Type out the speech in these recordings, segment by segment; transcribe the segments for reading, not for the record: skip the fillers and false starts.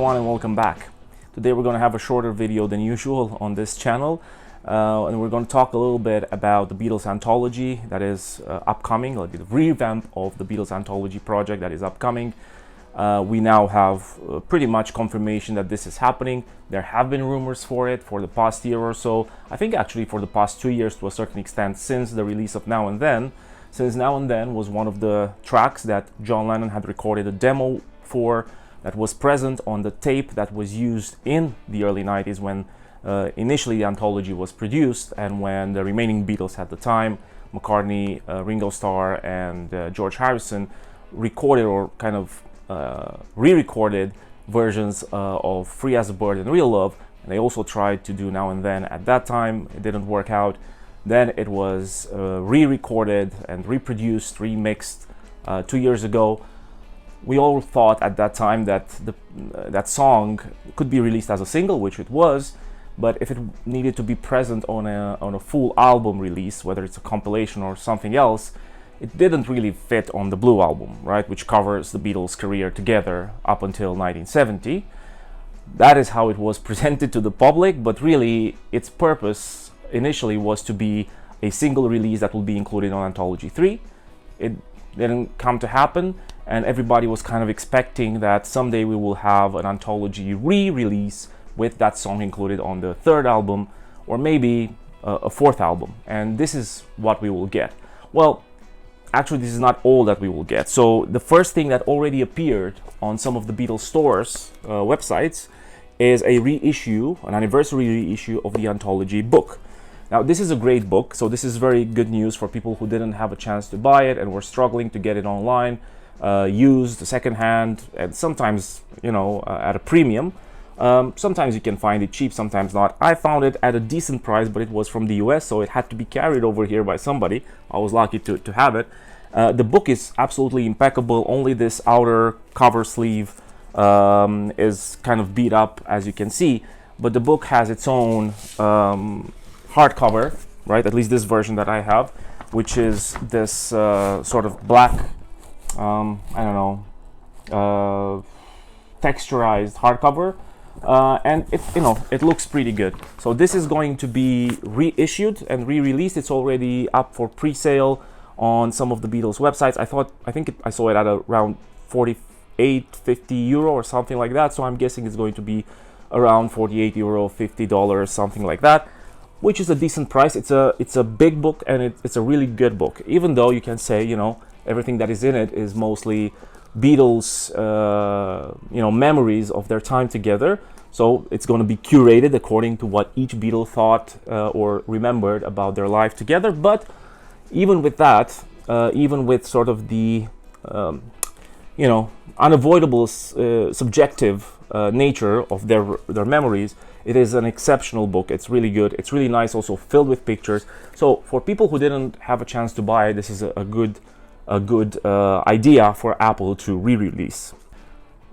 everyone and welcome back. Today we're going to have a shorter video than usual on this channel and we're going to talk a little bit about the Beatles Anthology that is upcoming, like the revamp of the Beatles Anthology project that is upcoming. We now have pretty much confirmation that this is happening. There have been rumors for it for the past year or so. I think actually for the past 2 years to a certain extent, since the release of Now and Then. Since Now and Then was one of the tracks that John Lennon had recorded a demo for, that was present on the tape that was used in the early 90s when initially the anthology was produced and when the remaining Beatles at the time, McCartney, Ringo Starr and George Harrison, recorded or kind of re-recorded versions of Free as a Bird and Real Love. And they also tried to do Now and Then at that time. It didn't work out. Then it was re-recorded and reproduced, remixed 2 years ago. We all thought at that time that that song could be released as a single, which it was, but if it needed to be present on a full album release, whether it's a compilation or something else, it didn't really fit on the Blue Album, right, which covers the Beatles' career together up until 1970. That is how it was presented to the public, but really its purpose initially was to be a single release that will be included on Anthology 3. It didn't come to happen, and everybody was kind of expecting that someday we will have an anthology re-release with that song included on the third album, or maybe a fourth album, and this is what we will get. Well, actually this is not all that we will get. So the first thing that already appeared on some of the Beatles stores websites is a reissue, an anniversary reissue of the anthology book. Now this is a great book, so this is very good news for people who didn't have a chance to buy it and were struggling to get it online, used, secondhand, and sometimes, you know, at a premium. Sometimes you can find it cheap, sometimes not. I found it at a decent price, but it was from the US, so it had to be carried over here by somebody. I was lucky to have it. The book is absolutely impeccable. Only this outer cover sleeve is kind of beat up, as you can see, but the book has its own hardcover, right? At least this version that I have, which is this sort of black, I don't know, texturized hardcover, and it looks pretty good. So this is going to be reissued and re-released. It's already up for pre-sale on some of the Beatles websites. I saw it at around 48-50 euro or something like that. So I'm guessing it's going to be around 48 euro, $50, something like that, which is a decent price. It's a big book, and it's a really good book, even though you can say, you know, everything that is in it is mostly Beatles memories of their time together. So it's going to be curated according to what each Beatle thought or remembered about their life together. But even with that, even with sort of the unavoidable subjective nature of their memories, it is an exceptional book. It's really good. It's really nice, also filled with pictures. So for people who didn't have a chance to buy it, this is a good idea for Apple to re-release.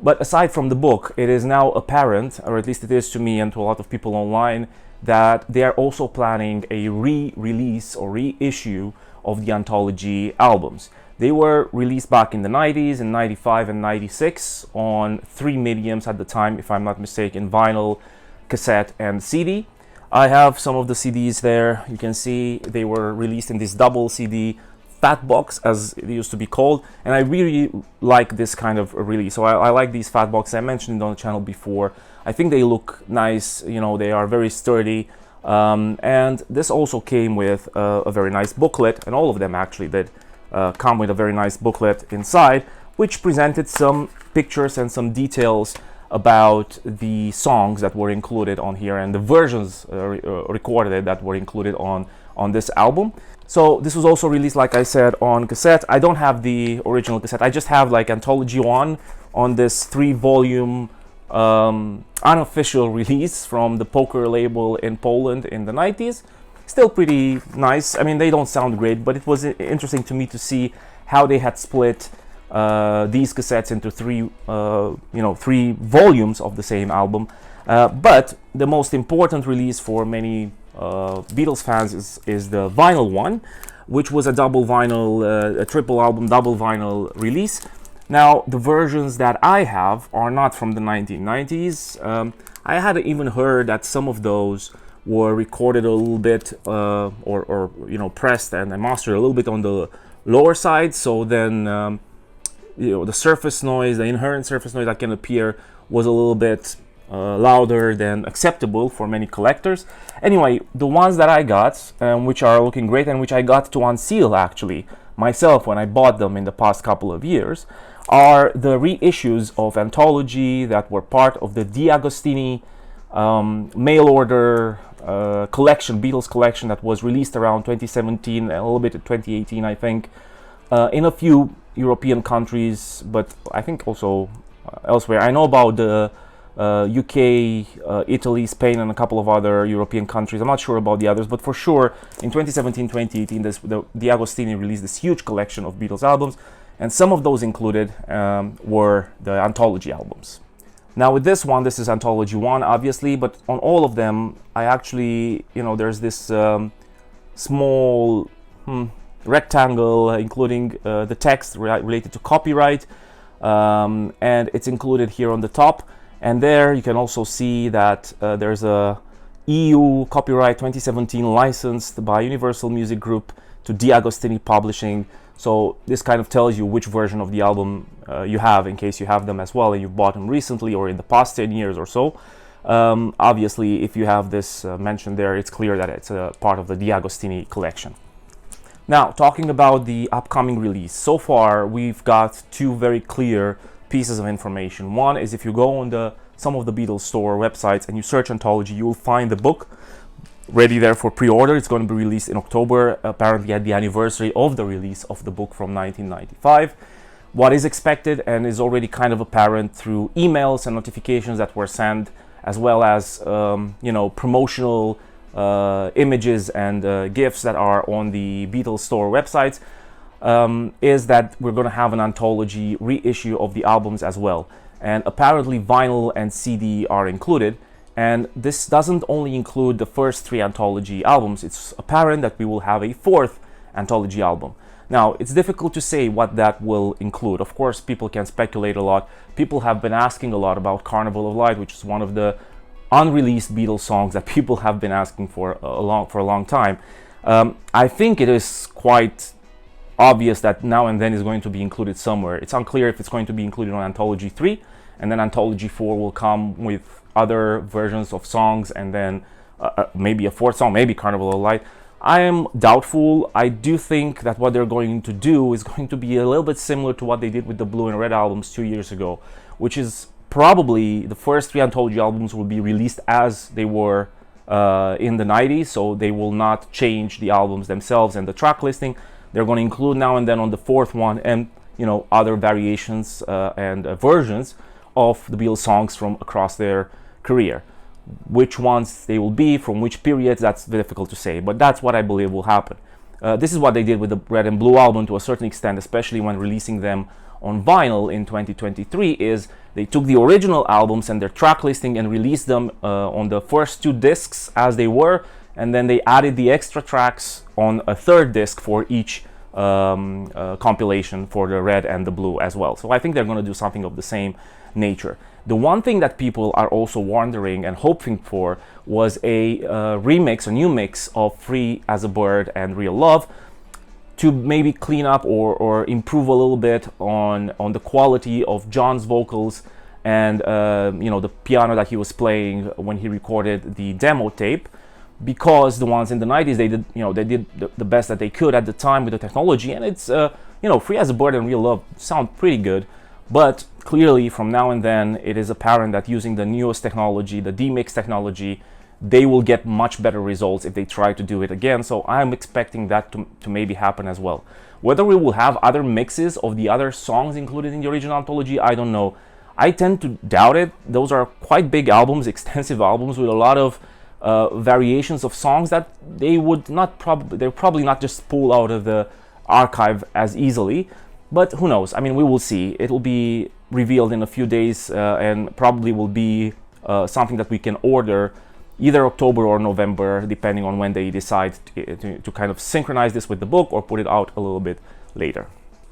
But aside from the book, it is now apparent, or at least it is to me and to a lot of people online, that they are also planning a re-release or reissue of the anthology albums. They were released back in the 90s, in 95 and 96, on 3 mediums at the time, if I'm not mistaken: vinyl, cassette and CD. I have some of the CDs there. You can see they were released in this double CD fat box, as it used to be called, and I really like this kind of release. So I like these fat boxes. I mentioned it on the channel before. I think they look nice, you know, they are very sturdy, and this also came with a very nice booklet, and all of them actually did come with a very nice booklet inside, which presented some pictures and some details about the songs that were included on here and the versions recorded that were included on this album. So this was also released, like I said, on cassette. I don't have the original cassette. I just have like Anthology 1 on this 3-volume unofficial release from the Poker label in Poland in the 90s. Still pretty nice. I mean, they don't sound great, but it was interesting to me to see how they had split these cassettes into three volumes of the same album. But the most important release for many Beatles fans is the vinyl one, which was a double vinyl, a triple album double vinyl release. Now, the versions that I have are not from the 1990s. I had even heard that some of those were recorded a little bit, or pressed and mastered a little bit on the lower side. So then, the surface noise, the inherent surface noise that can appear, was a little bit louder than acceptable for many collectors. Anyway, the ones that I got, which are looking great, and which I got to unseal actually myself when I bought them in the past couple of years, are the reissues of Anthology that were part of the D'Agostini mail order collection, Beatles collection, that was released around 2017, a little bit in 2018, I think, in a few European countries, but I think also elsewhere. I know about the UK, Italy, Spain, and a couple of other European countries. I'm not sure about the others, but for sure in 2017-2018, the D'Agostini released this huge collection of Beatles albums, and some of those included were the Anthology albums. Now with this one, this is Anthology 1, obviously, but on all of them, I actually, there's this small rectangle including the text related to copyright, and it's included here on the top. And there you can also see that there's a EU copyright 2017 licensed by Universal Music Group to D'Agostini Publishing. So this kind of tells you which version of the album you have, in case you have them as well and you bought them recently or in the past 10 years or so. Obviously, if you have this mentioned there, it's clear that it's a part of the D'Agostini collection. Now, talking about the upcoming release. So far, we've got two very clear pieces of information. One is, if you go on some of the Beatles store websites and you search Anthology, you will find the book ready there for pre-order. It's going to be released in October, apparently at the anniversary of the release of the book from 1995. What is expected and is already kind of apparent through emails and notifications that were sent, as well as promotional images and GIFs that are on the Beatles store websites, is that we're going to have an Anthology reissue of the albums as well. And apparently vinyl and CD are included. And this doesn't only include the first three Anthology albums. It's apparent that we will have a fourth Anthology album. Now, it's difficult to say what that will include. Of course, people can speculate a lot. People have been asking a lot about Carnival of Light, which is one of the unreleased Beatles songs that people have been asking for a long time. I think it is quite obvious that Now and Then is going to be included somewhere. It's unclear if it's going to be included on Anthology 3, and then Anthology 4 will come with other versions of songs, and then maybe a fourth song, maybe Carnival of Light. I am doubtful. I do think that what they're going to do is going to be a little bit similar to what they did with the Blue and Red albums 2 years ago, which is probably the first three Anthology albums will be released as they were in the 90s, so they will not change the albums themselves and the track listing. They're going to include Now and Then on the fourth one, and other variations and versions of the Beatles songs from across their career. Which ones they will be, from which periods, that's difficult to say, but that's what I believe will happen. This is what they did with the Red and Blue album to a certain extent, especially when releasing them on vinyl in 2023, is they took the original albums and their track listing and released them on the first two discs as they were, and then they added the extra tracks on a third disc for each compilation for the Red and the Blue as well. So I think they're going to do something of the same nature. The one thing that people are also wondering and hoping for was a new mix of Free as a Bird and Real Love, to maybe clean up or improve a little bit on the quality of John's vocals and the piano that he was playing when he recorded the demo tape, because the ones in the 90s they did the best that they could at the time with the technology, and it's Free as a Bird and Real Love sound pretty good. But clearly, from Now and Then, it is apparent that using the newest technology, the D-Mix technology, they will get much better results if they try to do it again. So I'm expecting that to maybe happen as well. Whether we will have other mixes of the other songs included in the original Anthology, I don't know. I tend to doubt it. Those are quite big albums, extensive albums with a lot of variations of songs that they're probably not just pull out of the archive as easily. But who knows? I mean, we will see. It will be revealed in a few days, and probably will be something that we can order either October or November, depending on when they decide to kind of synchronize this with the book or put it out a little bit later.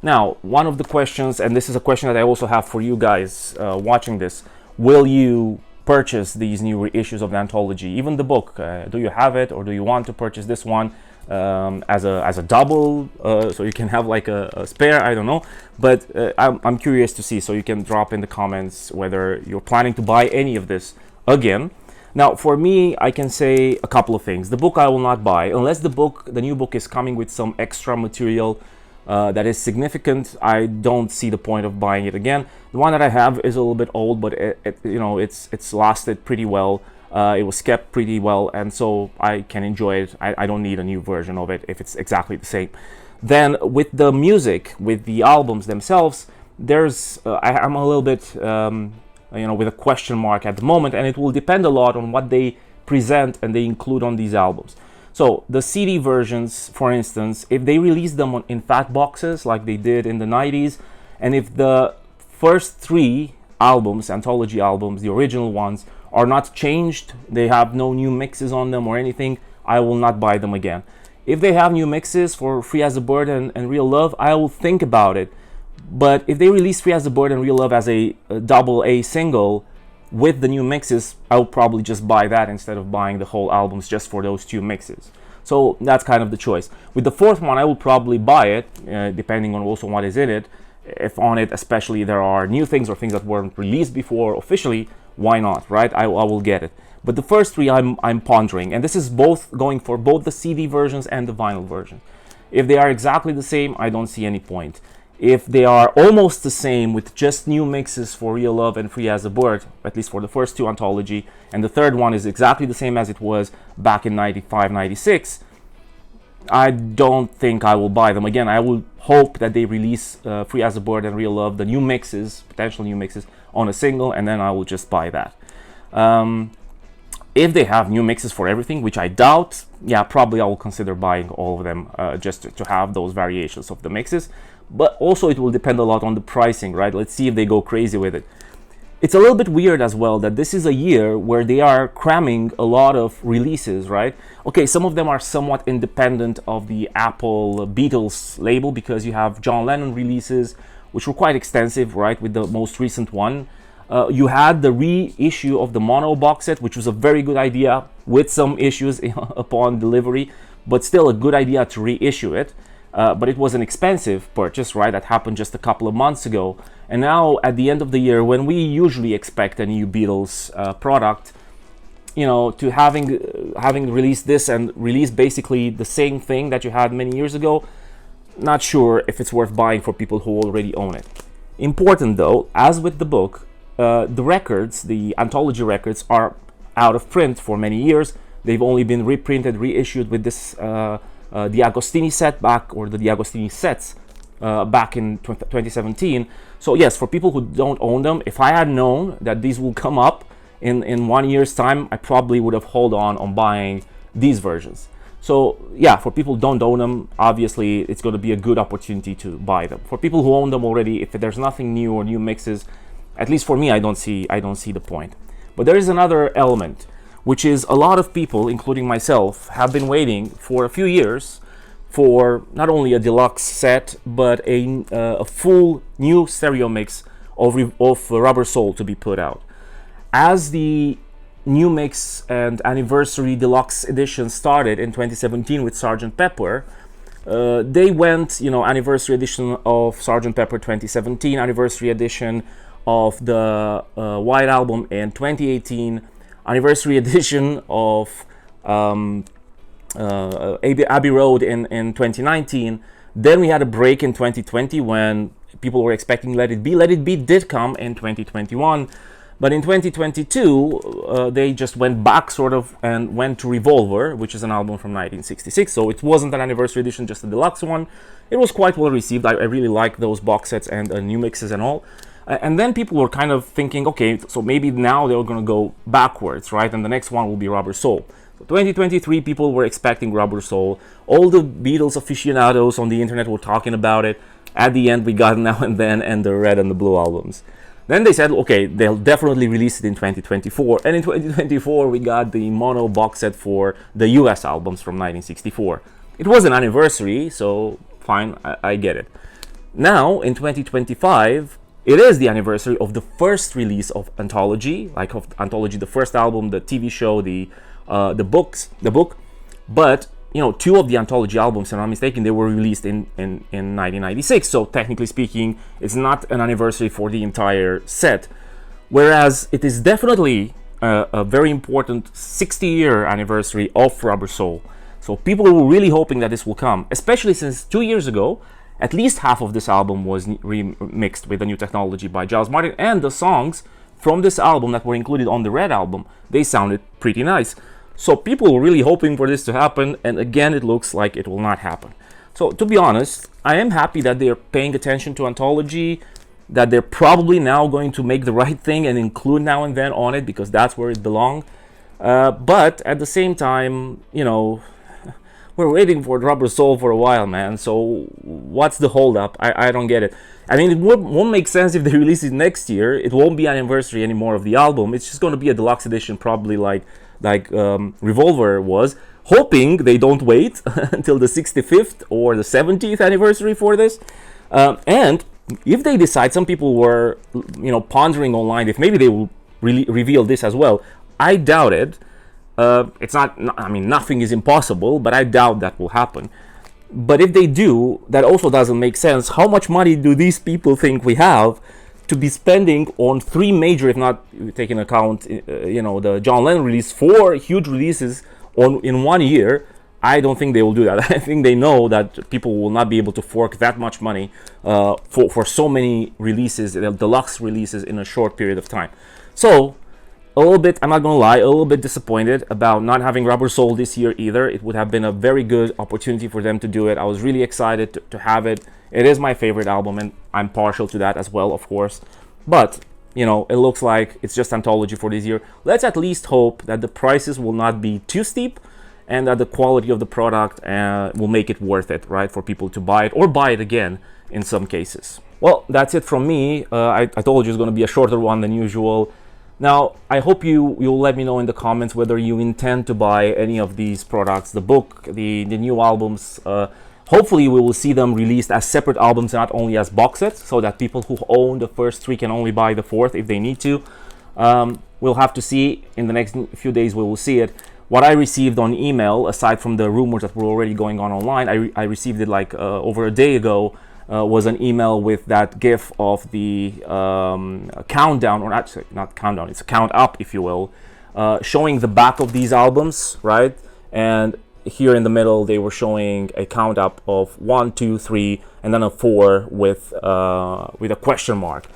Now, one of the questions, and this is a question that I also have for you guys watching this, will you purchase these new reissues of the anthology, even the book? Do you have it, or do you want to purchase this one as a double, so you can have like a spare? I don't know, but I'm curious to see, so you can drop in the comments whether you're planning to buy any of this again. Now, for me, I can say a couple of things. The book I will not buy unless the new book is coming with some extra material that is significant. I don't see the point of buying it again. The one that I have is a little bit old, but it's lasted pretty well. It was kept pretty well, and so I can enjoy it. I don't need a new version of it if it's exactly the same. Then with the music, with the albums themselves, there's I'm a little bit with a question mark at the moment, and it will depend a lot on what they present and they include on these albums. So the CD versions, for instance, if they release them in fat boxes like they did in the 90s, and if the first 3 albums, anthology albums, the original ones, are not changed, they have no new mixes on them or anything, I will not buy them again. If they have new mixes for Free as a Bird and Real Love, I will think about it. But if they release Free as a Bird and Real Love as a double A single with the new mixes, I will probably just buy that instead of buying the whole albums just for those 2 mixes. So that's kind of the choice. With the 4th one, I will probably buy it, depending on also what is in it. If on it especially there are new things or things that weren't released before officially, why not, right? I will get it. But the first 3 I'm pondering, and this is both going for both the CD versions and the vinyl version. If they are exactly the same, I don't see any point. If they are almost the same with just new mixes for Real Love and Free as a Bird, at least for the first 2 anthology, and the 3rd one is exactly the same as it was back in 95, 96, I don't think I will buy them again. I will hope that they release Free as a Bird and Real Love, the new mixes, potential new mixes, on a single, and then I will just buy that. If they have new mixes for everything, which I doubt, yeah, probably I will consider buying all of them just to have those variations of the mixes. But also it will depend a lot on the pricing, right? Let's see if they go crazy with it. It's a little bit weird as well that this is a year where they are cramming a lot of releases, right? Okay, some of them are somewhat independent of the Apple Beatles label, because you have John Lennon releases, which were quite extensive, right, with the most recent one. You had the reissue of the mono box set, which was a very good idea with some issues upon delivery, but still a good idea to reissue it. But it was an expensive purchase, right? That happened just a couple of months ago. And now at the end of the year, when we usually expect a new Beatles product, to having released this and released basically the same thing that you had many years ago, not sure if it's worth buying for people who already own it. Important though, as with the book, the records, the anthology records, are out of print for many years. They've only been reprinted, reissued with this the Agostini set back, or the Agostini sets back in 2017. So yes, for people who don't own them, if I had known that these will come up in 1 year's time, I probably would have held on buying these versions. So yeah, for people who don't own them, obviously it's going to be a good opportunity to buy them. For people who own them already, if there's nothing new or new mixes, at least for me, I don't see the point. But there is another element, which is a lot of people, including myself, have been waiting for a few years for not only a deluxe set, but a full new stereo mix of Rubber Soul to be put out. As the new mix and anniversary deluxe edition started in 2017 with Sgt. Pepper, they went, anniversary edition of Sgt. Pepper 2017, anniversary edition of the White Album in 2018, anniversary edition of Abbey Road in 2019. Then we had a break in 2020 when people were expecting Let It Be. Let It Be did come in 2021, but in 2022 they just went back sort of and went to Revolver, which is an album from 1966. So it wasn't an anniversary edition, just a deluxe one. It was quite well received. I really like those box sets and new mixes and all. And then people were kind of thinking, okay, so maybe now they're going to go backwards, right? And the next one will be Rubber Soul. So 2023, people were expecting Rubber Soul. All the Beatles aficionados on the internet were talking about it. At the end, we got Now and Then and the Red and the Blue albums. Then they said, okay, they'll definitely release it in 2024. And in 2024, we got the mono box set for the US albums from 1964. It was an anniversary, so fine, I get it. Now in 2025, it is the anniversary of the first release of Anthology, like of Anthology, the first album, the TV show, the book. But you know, two of the Anthology albums, if I'm not mistaken, they were released in 1996. So technically speaking, it's not an anniversary for the entire set. Whereas it is definitely a very important 60-year anniversary of Rubber Soul. So people were really hoping that this will come, especially since 2 years ago, at least half of this album was remixed with the new technology by Giles Martin, and the songs from this album that were included on the Red album, they sounded pretty nice. So people were really hoping for this to happen, and again, it looks like it will not happen. So to be honest, I am happy that they're paying attention to Anthology, that they're probably now going to make the right thing and include Now and Then on it, because that's where it belongs. But at the same time, you know, we're waiting for Rubber Soul for a while, man. So what's the holdup? I don't get it. I mean, it won't make sense if they release it next year. It won't be an anniversary anymore of the album. It's just going to be a deluxe edition, probably like Revolver was, hoping they don't wait until the 65th or the 70th anniversary for this. And if they decide, some people were, you know, pondering online if maybe they will really reveal this as well. I doubt it. It's not, I mean, nothing is impossible, but I doubt that will happen. But if they do, that also doesn't make sense. How much money do these people think we have to be spending on three major, if not taking account, you know, the John Lennon release, 4 huge releases in 1 year? I don't think they will do that. I think they know that people will not be able to fork that much money for so many releases, deluxe releases in a short period of time. So a little bit, I'm not gonna lie, a little bit disappointed about not having Rubber Soul this year either. It would have been a very good opportunity for them to do it. I was really excited to have it. It is my favorite album, and I'm partial to that as well, of course. But, you know, it looks like it's just Anthology for this year. Let's at least hope that the prices will not be too steep, and that the quality of the product will make it worth it, right, for people to buy it, or buy it again in some cases. Well, that's it from me. I told you it's gonna be a shorter one than usual. Now, I hope you'll let me know in the comments whether you intend to buy any of these products, the book, the new albums. Hopefully we will see them released as separate albums, not only as box sets, so that people who own the first 3 can only buy the 4th if they need to. We'll have to see. In the next few days we will see it. What I received on email, aside from the rumors that were already going on online, I received it like over a day ago, was an email with that GIF of the countdown, or not countdown, it's a count up, if you will, showing the back of these albums, right? And here in the middle, they were showing a count up of 1, 2, 3, and then a 4 with a question mark,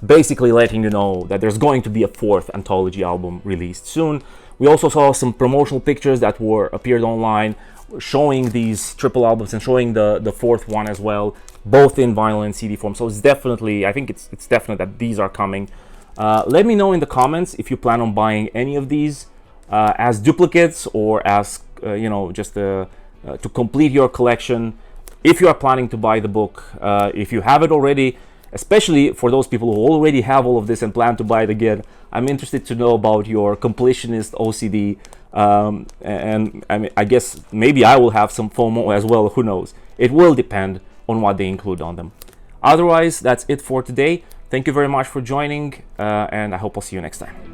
basically letting you know that there's going to be a 4th Anthology album released soon. We also saw some promotional pictures that appeared online showing these triple albums and showing the 4th one as well, both in vinyl and CD form. So it's definitely, I think it's definite that these are coming. Let me know in the comments if you plan on buying any of these as duplicates, or as you know, just to complete your collection. If you are planning to buy the book, if you have it already, especially for those people who already have all of this and plan to buy it again, I'm interested to know about your completionist OCD. And I mean, I guess maybe I will have some FOMO as well, who knows. It will depend on what they include on them. Otherwise, that's it for today. Thank you very much for joining, and I hope I'll see you next time.